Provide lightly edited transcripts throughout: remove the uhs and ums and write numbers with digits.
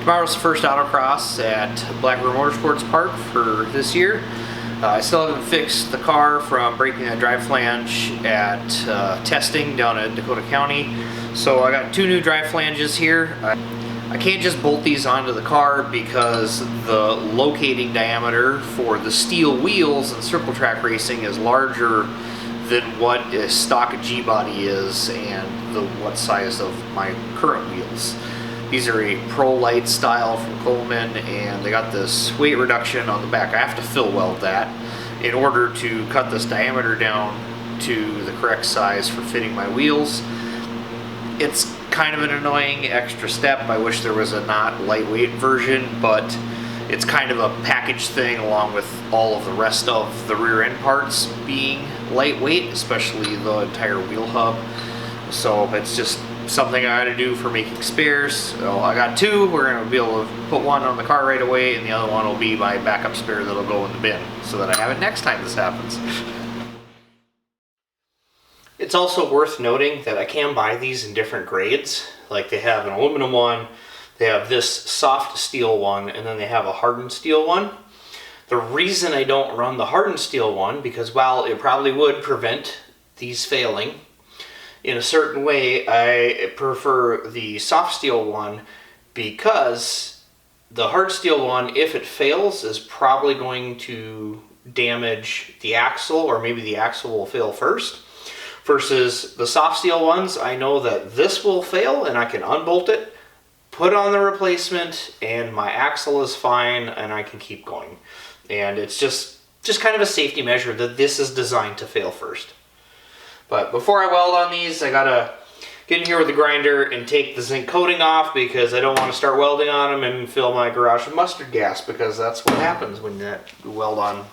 Tomorrow's the first Autocross at Blackbird Motorsports Park for this year. I still haven't fixed the car from breaking that drive flange at testing down at Dakota County. So I got two new drive flanges here. I can't just bolt these onto the car because the locating diameter for the steel wheels in circle track racing is larger than what a stock G-body is and what size of my current wheels. These are a Pro Light style from Coleman, and they got this weight reduction on the back. I have to fill weld that in order to cut this diameter down to the correct size for fitting my wheels. It's kind of an annoying extra step. I wish there was a not lightweight version, but it's kind of a package thing along with all of the rest of the rear end parts being lightweight, especially the entire wheel hub. So it's just something I gotta do for making spares. So I got two. We're gonna be able to put one on the car right away, and the other one will be my backup spare that'll go in the bin so that I have it next time this happens. It's also worth noting that I can buy these in different grades. Like they have an aluminum one, they have this soft steel one, and then they have a hardened steel one. The reason I don't run the hardened steel one, because while it probably would prevent these failing, in a certain way, I prefer the soft steel one because the hard steel one, if it fails, is probably going to damage the axle, or maybe the axle will fail first. Versus the soft steel ones, I know that this will fail and I can unbolt it, put on the replacement, and my axle is fine and I can keep going. And it's just kind of a safety measure that this is designed to fail first. But before I weld on these, I gotta get in here with the grinder and take the zinc coating off, because I don't want to start welding on them and fill my garage with mustard gas, because that's what happens when you weld on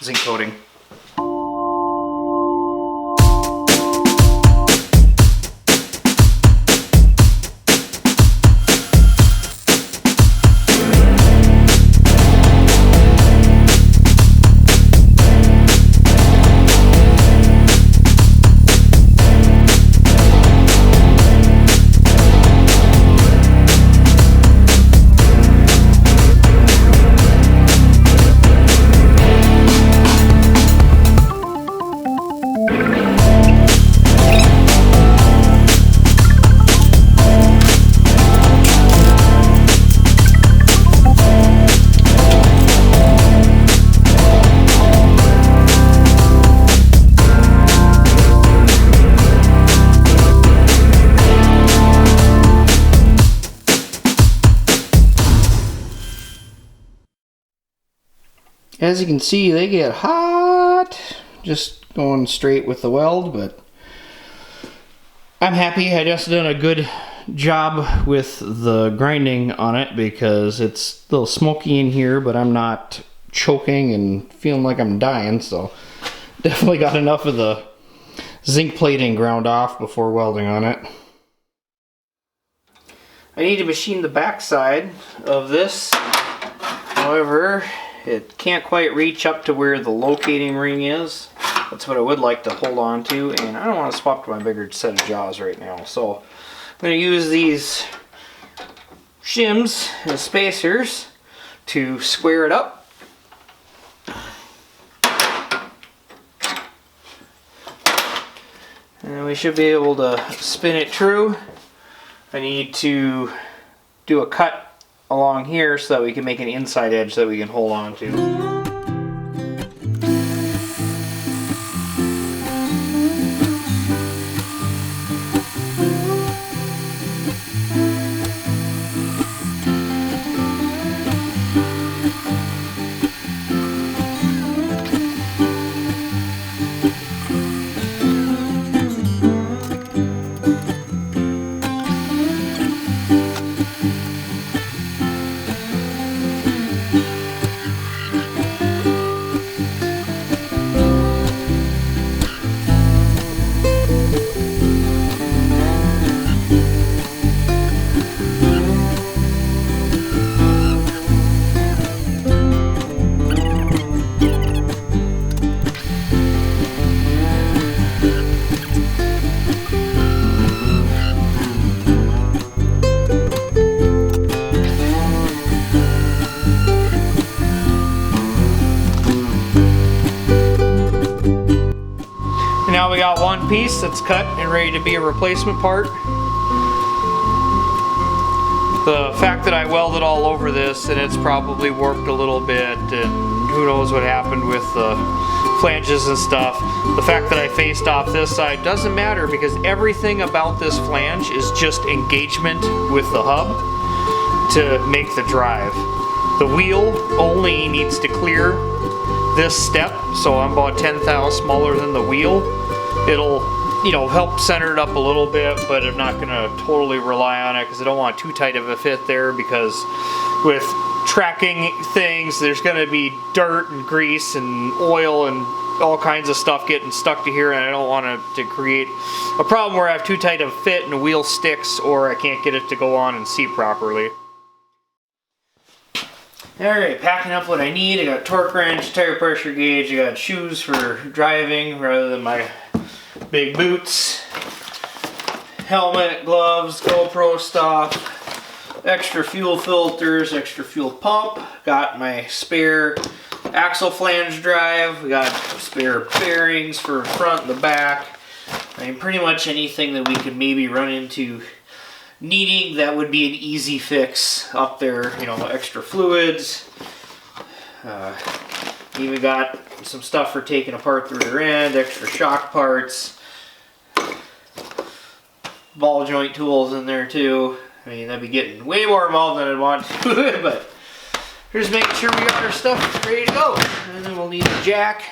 zinc coating. As you can see, they get hot just going straight with the weld, but I'm happy. I just done a good job with the grinding on it, because it's a little smoky in here, but I'm not choking and feeling like I'm dying, so definitely got enough of the zinc plating ground off before welding on it. I need to machine the back side of this. However, it can't quite reach up to where the locating ring is. That's what I would like to hold on to, and I don't want to swap to my bigger set of jaws right now. So I'm going to use these shims as spacers to square it up. And we should be able to spin it true. I need to do a cut along here so that we can make an inside edge that we can hold on to. now we got one piece that's cut and ready to be a replacement part. The fact that I welded all over this and it's probably warped a little bit and who knows what happened with the flanges and stuff. The fact that I faced off this side doesn't matter because everything about this flange is just engagement with the hub to make the drive. The wheel only needs to clear this step, so I'm about 10 thou smaller than the wheel. It'll, you know, help center it up a little bit, but I'm not gonna totally rely on it because I don't want too tight of a fit there, because with tracking things, there's gonna be dirt and grease and oil and all kinds of stuff getting stuck to here, and I don't want to create a problem where I have too tight of a fit and the wheel sticks or I can't get it to go on and seat properly. Alright, packing up what I need. I got torque wrench, tire pressure gauge, I got shoes for driving rather than my big boots, helmet, gloves, GoPro stuff, extra fuel filters, extra fuel pump, got my spare axle flange drive, we got spare bearings for front and the back. I mean, pretty much anything that we could maybe run into needing that would be an easy fix up there. You know, extra fluids, even got some stuff for taking apart the rear end, extra shock parts, ball joint tools in there too. I mean, that'd be getting way more involved than I'd want to, but just making sure we got our stuff ready to go. And then we'll need a jack.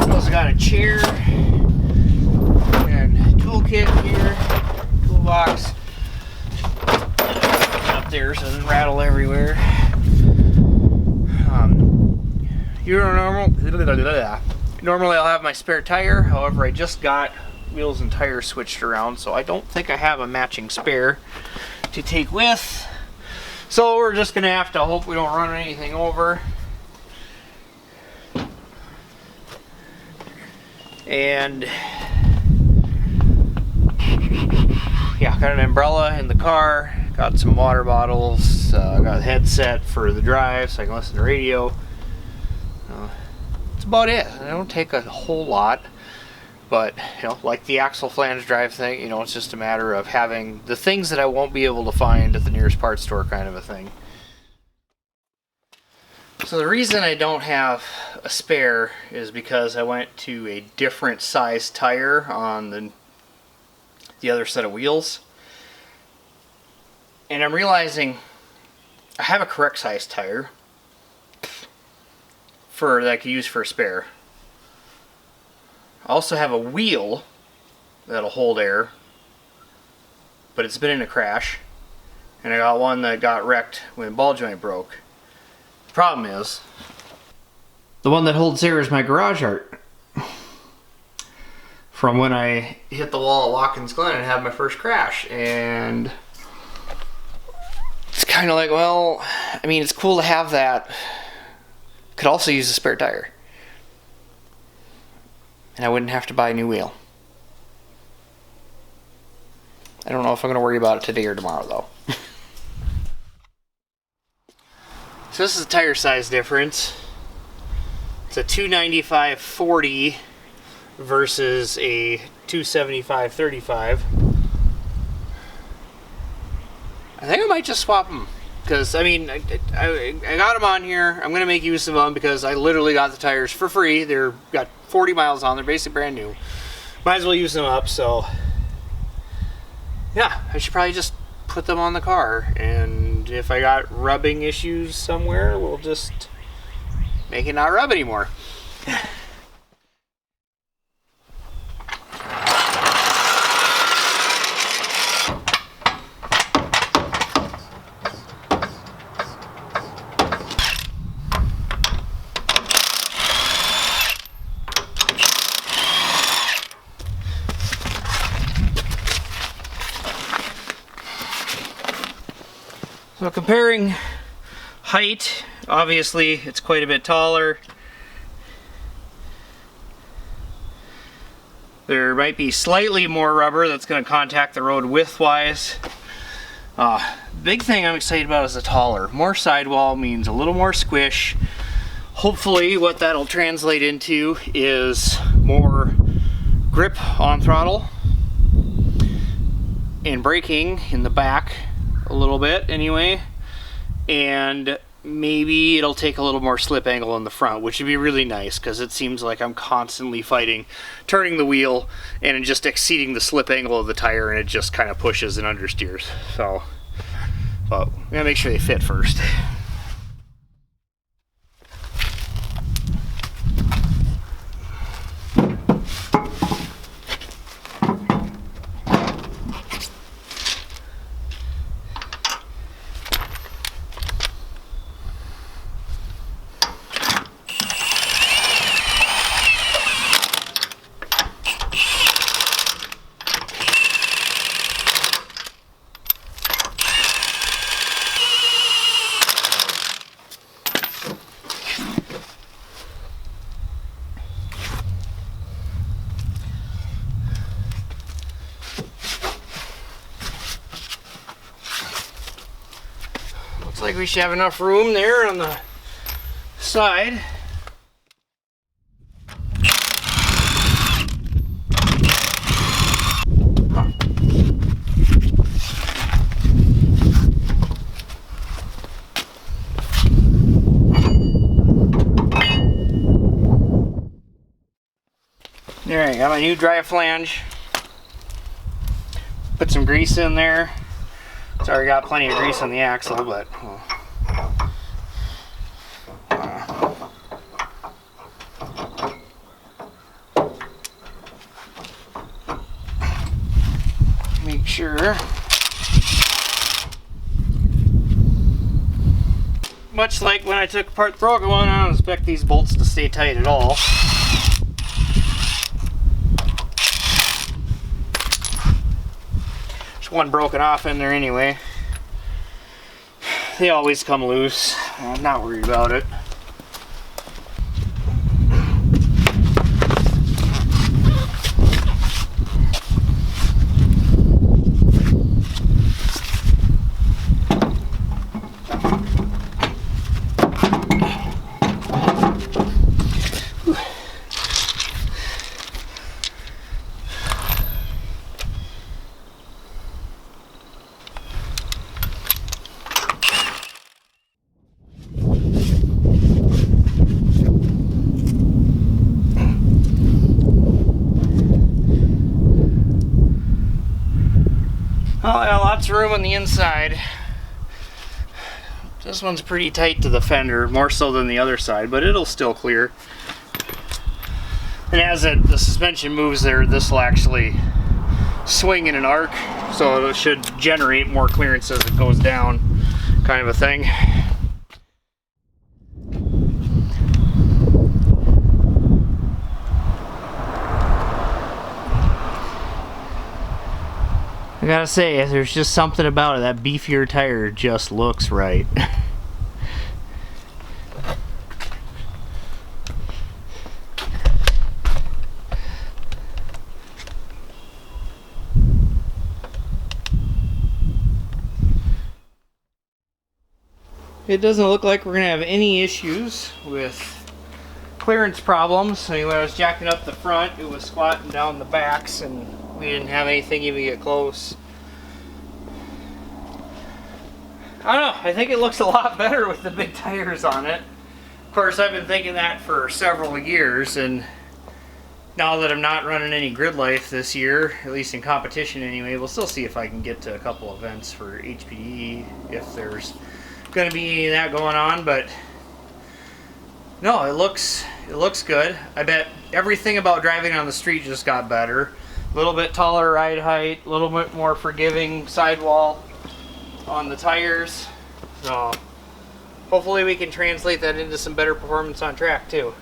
Also got a chair and toolkit here, toolbox up there so it doesn't rattle everywhere. Normally I'll have my spare tire, however I just got wheels and tires switched around, so I don't think I have a matching spare to take with. So we're just gonna have to hope we don't run anything over. And yeah, got an umbrella in the car, got some water bottles, got a headset for the drive so I can listen to radio. That's about it. I don't take a whole lot, but you know, like the axle flange drive thing, you know, it's just a matter of having the things that I won't be able to find at the nearest parts store kind of a thing. So the reason I don't have a spare is because I went to a different size tire on the other set of wheels, and I'm realizing I have a correct size tire that I could use for a spare. I also have a wheel that'll hold air, but it's been in a crash, and I got one that got wrecked when the ball joint broke. The problem is, the one that holds air is my garage art from when I hit the wall at Watkins Glen and had my first crash, and it's kind of like, well, I mean, it's cool to have that. Could also use a spare tire, and I wouldn't have to buy a new wheel. I don't know if I'm going to worry about it today or tomorrow though. So this is a tire size difference. It's a 295/40 versus a 275/35. I think I might just swap them. Because, I mean, I got them on here. I'm going to make use of them because I literally got the tires for free. They're got 40 miles on. They're basically brand new. Might as well use them up. So, yeah, I should probably just put them on the car. And if I got rubbing issues somewhere, we'll just make it not rub anymore. So comparing height, obviously it's quite a bit taller. There might be slightly more rubber that's going to contact the road width-wise. big thing I'm excited about is the taller. More sidewall means a little more squish. Hopefully what that'll translate into is more grip on throttle and braking in the back a little bit anyway, and maybe it'll take a little more slip angle in the front, which would be really nice because it seems like I'm constantly fighting turning the wheel and just exceeding the slip angle of the tire, and it just kind of pushes and understeers. So, but we gotta make sure they fit first. Looks like we should have enough room there on the side. Alright, got my new drive flange. Put some grease in there. It's already got plenty of grease on the axle, but make sure. Much like when I took apart the broken one, I don't expect these bolts to stay tight at all. One broken off in there anyway. They always come loose. I'm not worried about it. Well, I got lots of room on the inside. This one's pretty tight to the fender, more so than the other side, but it'll still clear. And as the suspension moves there, this will actually swing in an arc, so it should generate more clearance as it goes down, kind of a thing. I gotta say, there's just something about it. That beefier tire just looks right. It doesn't look like we're gonna have any issues with clearance problems. I mean, when I was jacking up the front, it was squatting down the backs, and we didn't have anything even get close. I don't know, I think it looks a lot better with the big tires on it. Of course, I've been thinking that for several years, and now that I'm not running any grid life this year, at least in competition anyway, we'll still see if I can get to a couple events for HPDE if there's going to be any of that going on. But no, it looks good. I bet everything about driving on the street just got better. A little bit taller ride height, a little bit more forgiving sidewall on the tires. So hopefully we can translate that into some better performance on track too.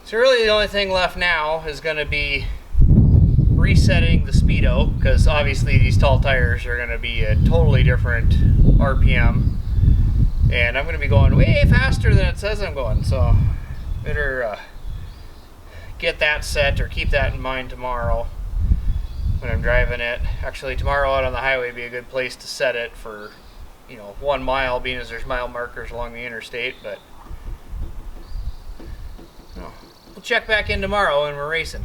So really the only thing left now is going to be resetting the speedo, because obviously these tall tires are going to be a totally different RPM. And I'm going to be going way faster than it says I'm going, so better get that set, or keep that in mind tomorrow when I'm driving it. Actually, tomorrow out on the highway would be a good place to set it for, you know, 1 mile, being as there's mile markers along the interstate. But we'll check back in tomorrow when we're racing.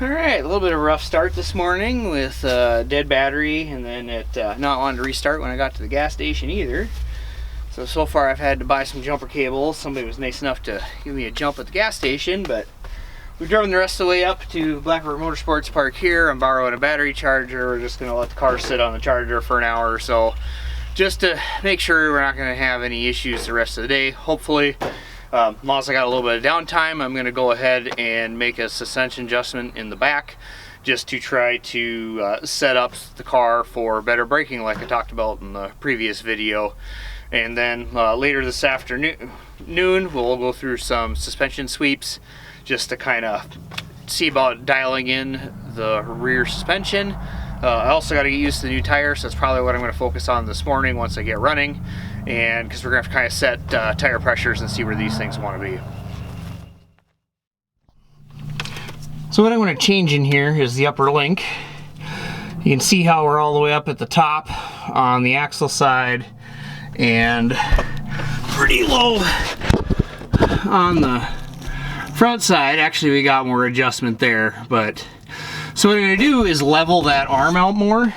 Alright, a little bit of a rough start this morning with dead battery, and then it not wanting to restart when I got to the gas station either. So far I've had to buy some jumper cables. Somebody was nice enough to give me a jump at the gas station, but we've driven the rest of the way up to Black River Motorsports Park here. I'm borrowing a battery charger. We're just going to let the car sit on the charger for an hour or so, just to make sure we're not going to have any issues the rest of the day, hopefully. Once I got a little bit of downtime, I'm going to go ahead and make a suspension adjustment in the back, just to try to set up the car for better braking like I talked about in the previous video. And then later this afternoon we'll go through some suspension sweeps just to kind of see about dialing in the rear suspension. I also got to get used to the new tires, so that's probably what I'm going to focus on this morning once I get running, and because we're going to have to kind of set tire pressures and see where these things want to be. So what I'm going to change in here is the upper link. You can see how we're all the way up at the top on the axle side and pretty low on the front side. Actually, we got more adjustment there, but so what I'm going to do is level that arm out more,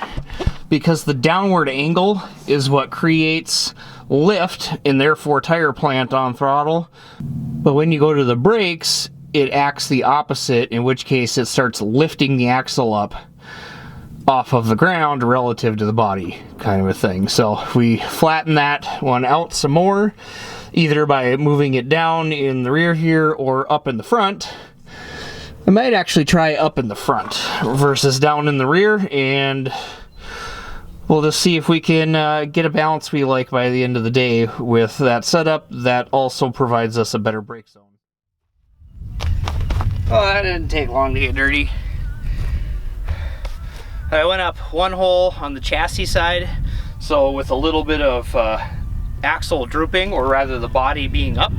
because the downward angle is what creates lift and therefore tire plant on throttle. But when you go to the brakes, it acts the opposite, in which case it starts lifting the axle up off of the ground relative to the body, kind of a thing. So we flatten that one out some more, either by moving it down in the rear here or up in the front. I might actually try up in the front versus down in the rear, and we'll just see if we can get a balance we like by the end of the day with that setup that also provides us a better brake zone. Oh, that didn't take long to get dirty. I went up one hole on the chassis side, so with a little bit of axle drooping, or rather the body being up,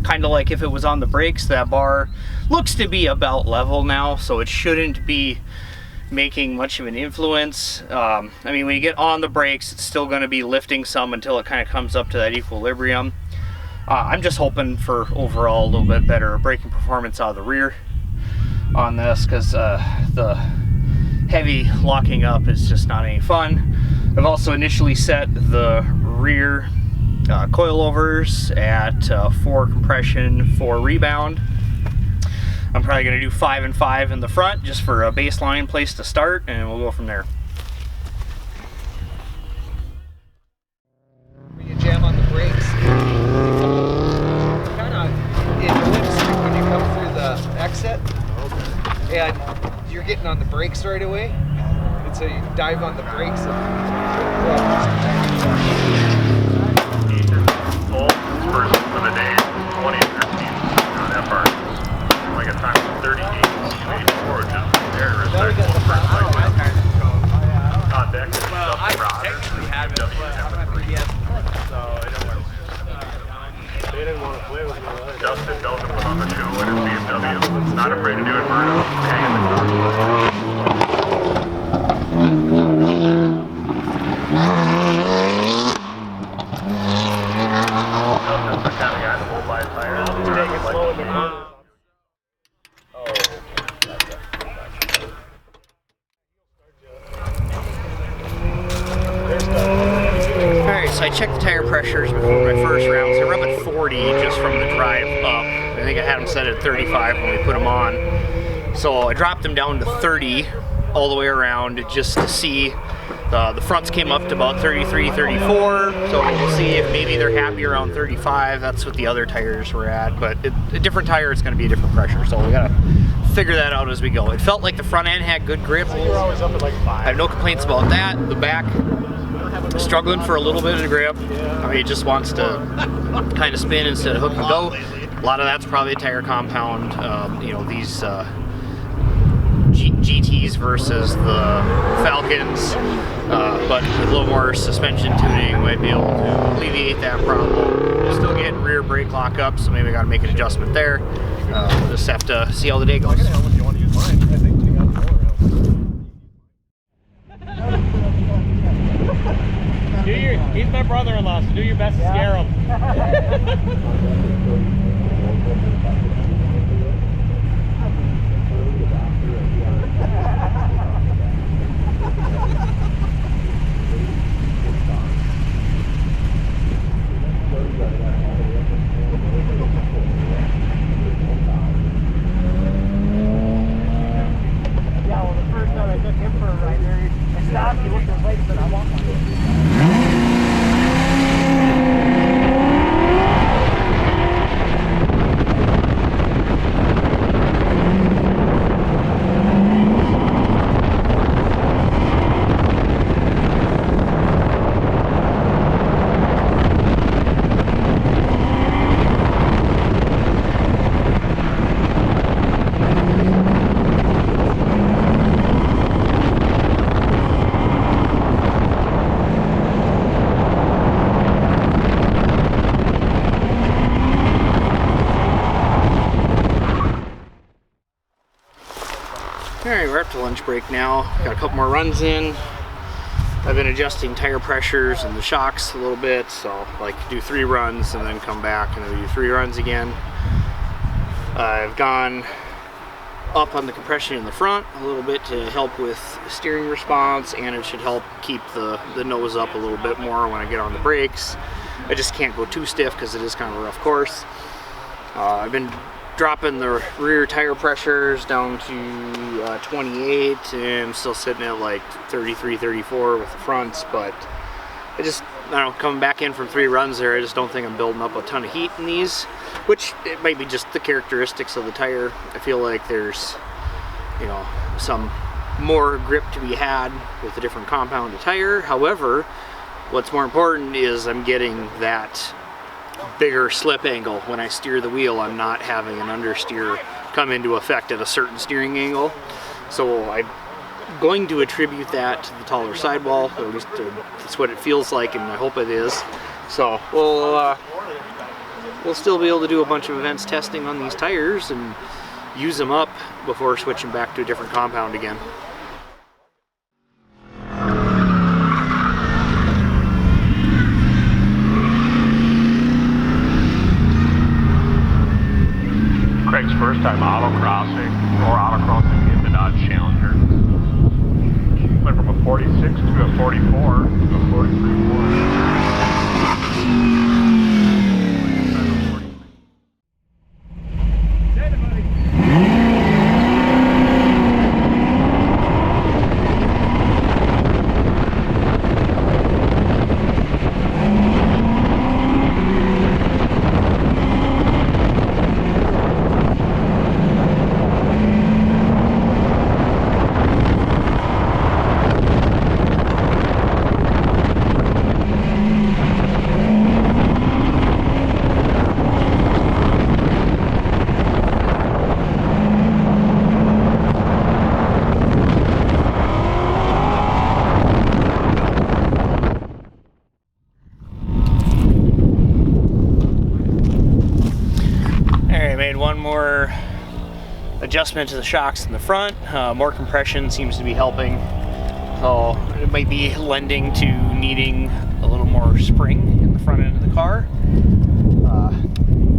kind of like if it was on the brakes. That bar looks to be about level now, so it shouldn't be making much of an influence. I mean, when you get on the brakes, it's still going to be lifting some until it kind of comes up to that equilibrium. I'm just hoping for overall a little bit better braking performance out of the rear on this, because the heavy locking up is just not any fun. I've also initially set the rear coilovers at 4 compression, 4 rebound. I'm probably going to do 5 and 5 in the front just for a baseline place to start, and we'll go from there. When you jam on the brakes, kind of it whips when you come through the exit, and you're getting on the brakes right away, and so you dive on the brakes first for the day, 20 or 15 on that part. Like a time of 38, 84, just there, respectful for contact. Well, I technically had it, but I'm not going to get so it don't work. They didn't want to play with me. Justin Belton put on the show in his BMW. Not afraid to do it, Vernon. Hanging the car. So I checked the tire pressures before my first rounds. They're up at 40 just from the drive up. I think I had them set at 35 when we put them on. So I dropped them down to 30 all the way around just to see. The fronts came up to about 33, 34. So we'll see if maybe they're happy around 35. That's what the other tires were at. But a different tire is going to be a different pressure. So we gotta figure that out as we go. It felt like the front end had good grip. I have no complaints about that. The back, struggling for a little bit of grip. I mean, it just wants to kind of spin instead of hook and go. A lot of that's probably a tire compound. You know, these GTs versus the Falcons, but with a little more suspension tuning might be able to alleviate that problem. Still getting rear brake lock up, so maybe I got to make an adjustment there. Just have to see how the day goes. He's my brother-in-law, so do your best to scare him. Yeah, well, the first time I took him for a ride there, I stopped, he looked at his legs and said, I want one. Alright, we're up to lunch break now. Got a couple more runs in. I've been adjusting tire pressures and the shocks a little bit, so I like to do 3 runs and then come back and then do 3 runs again. I've gone up on the compression in the front a little bit to help with steering response, and it should help keep the nose up a little bit more when I get on the brakes. I just can't go too stiff because it is kind of a rough course. I've been dropping the rear tire pressures down to 28, and I'm still sitting at like 33, 34 with the fronts, but I don't know, coming back in from 3 runs there, I just don't think I'm building up a ton of heat in these, which it might be just the characteristics of the tire. I feel like there's, you know, some more grip to be had with a different compound of tire. However, what's more important is I'm getting that bigger slip angle when I steer the wheel. I'm not having an understeer come into effect at a certain steering angle, so I'm going to attribute that to the taller sidewall, or at least that's what it feels like, and I hope it is. So we'll still be able to do a bunch of events testing on these tires and use them up before switching back to a different compound again. Craig's first time autocrossing in the Dodge Challenger. Went from a 46 to a 44 to a 43.4. Adjustment to the shocks in the front. More compression seems to be helping, so it might be lending to needing a little more spring in the front end of the car,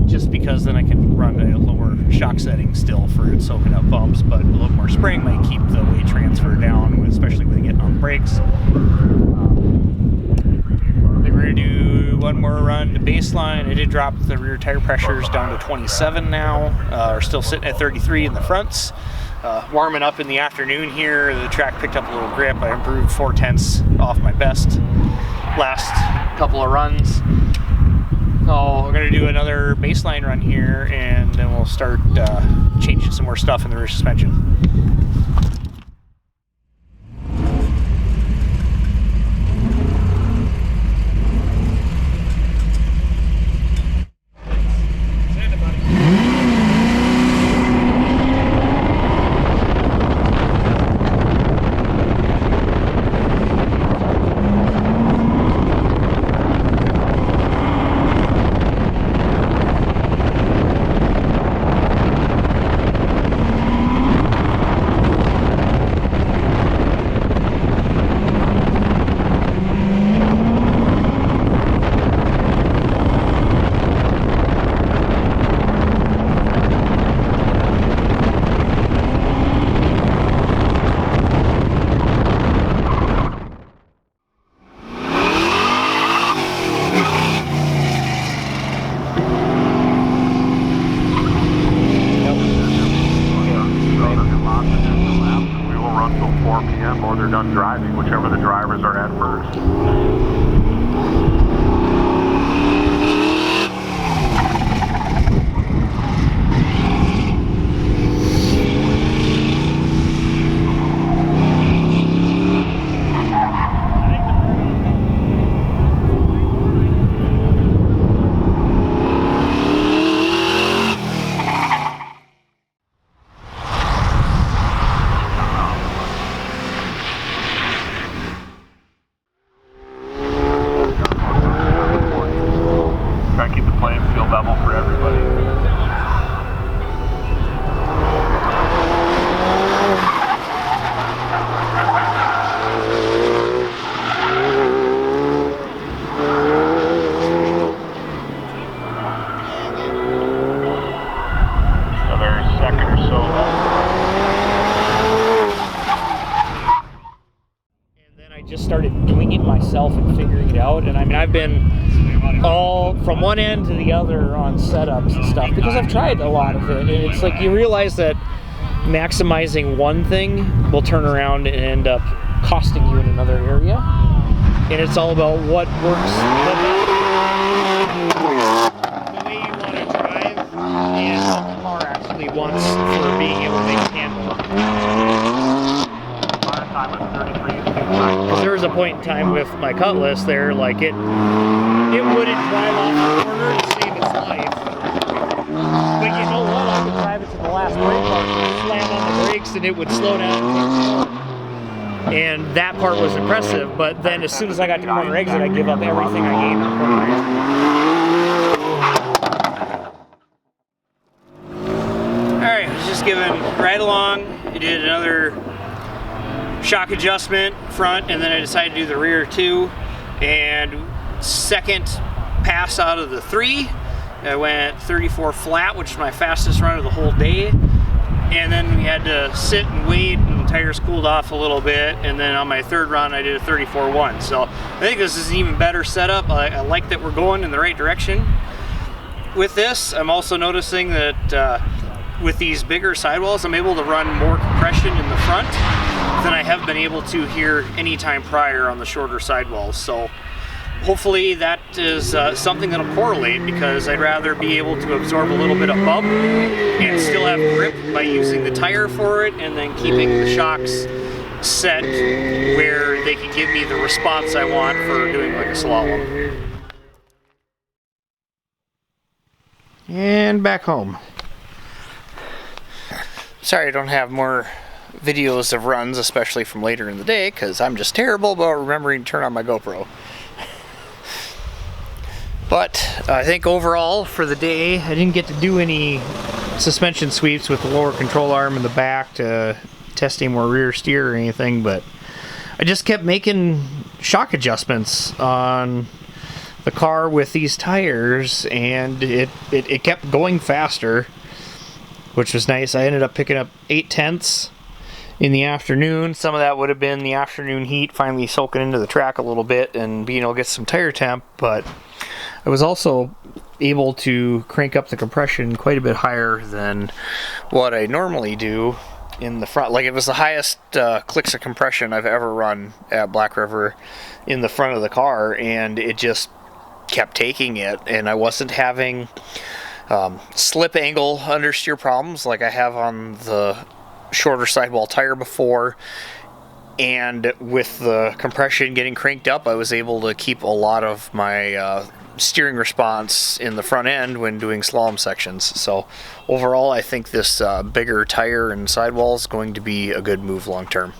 just because then I can run a lower shock setting still for it soaking up bumps, but a little more spring might keep the weight transfer down, especially when getting on the brakes. We're going to do one more run to baseline. I did drop the rear tire pressures down to 27 now. We're still sitting at 33 in the fronts. Warming up in the afternoon here. The track picked up a little grip. I improved 4/10 off my best last couple of runs. So we're going to do another baseline run here, and then we'll start changing some more stuff in the rear suspension. tempo, they're done driving, whichever the drivers are at first. Try to keep the playing field level for everybody. Another second or so left. And then I just started doing it myself and figuring it out. And I mean, I've been all from one end to the other on setups and stuff because I've tried a lot of it. And it's like you realize that maximizing one thing will turn around and end up costing you in another area. And it's all about what works the way you want to drive and what the car actually wants for being able to make it handle. Because there was a point in time with my Cutlass there, like it wouldn't drive off the corner to save its life. But you know what? I could drive it to the last brake mark and slam on the brakes and it would slow down and take slow. And that part was impressive, but then as soon as I got to corner exit, I give up everything I gained on corner exit. Alright, I was just giving right along. I did another shock adjustment front, and then I decided to do the rear too. And second pass out of the 3, I went 34 flat, which is my fastest run of the whole day. And then we had to sit and wait, and tires cooled off a little bit. And then on my third run, I did a 34.1. So I think this is an even better setup. I like that we're going in the right direction with this. I'm also noticing that with these bigger sidewalls, I'm able to run more compression in the front than I have been able to here any time prior on the shorter sidewalls. So hopefully that is something that'll correlate, because I'd rather be able to absorb a little bit of bump and still have grip by using the tire for it, and then keeping the shocks set where they can give me the response I want for doing like a slalom. And back home. Sorry I don't have more videos of runs, especially from later in the day, because I'm just terrible about remembering to turn on my GoPro. But I think overall for the day, I didn't get to do any suspension sweeps with the lower control arm in the back to test any more rear steer or anything, but I just kept making shock adjustments on the car with these tires, and it kept going faster, which was nice. I ended up picking up 0.8 in the afternoon. Some of that would have been the afternoon heat finally soaking into the track a little bit and being able to get some tire temp, but I was also able to crank up the compression quite a bit higher than what I normally do in the front. Like, it was the highest clicks of compression I've ever run at Black River in the front of the car, and it just kept taking it, and I wasn't having slip angle understeer problems like I have on the shorter sidewall tire before. And with the compression getting cranked up, I was able to keep a lot of my steering response in the front end when doing slalom sections. So overall, I think this bigger tire and sidewall is going to be a good move long term.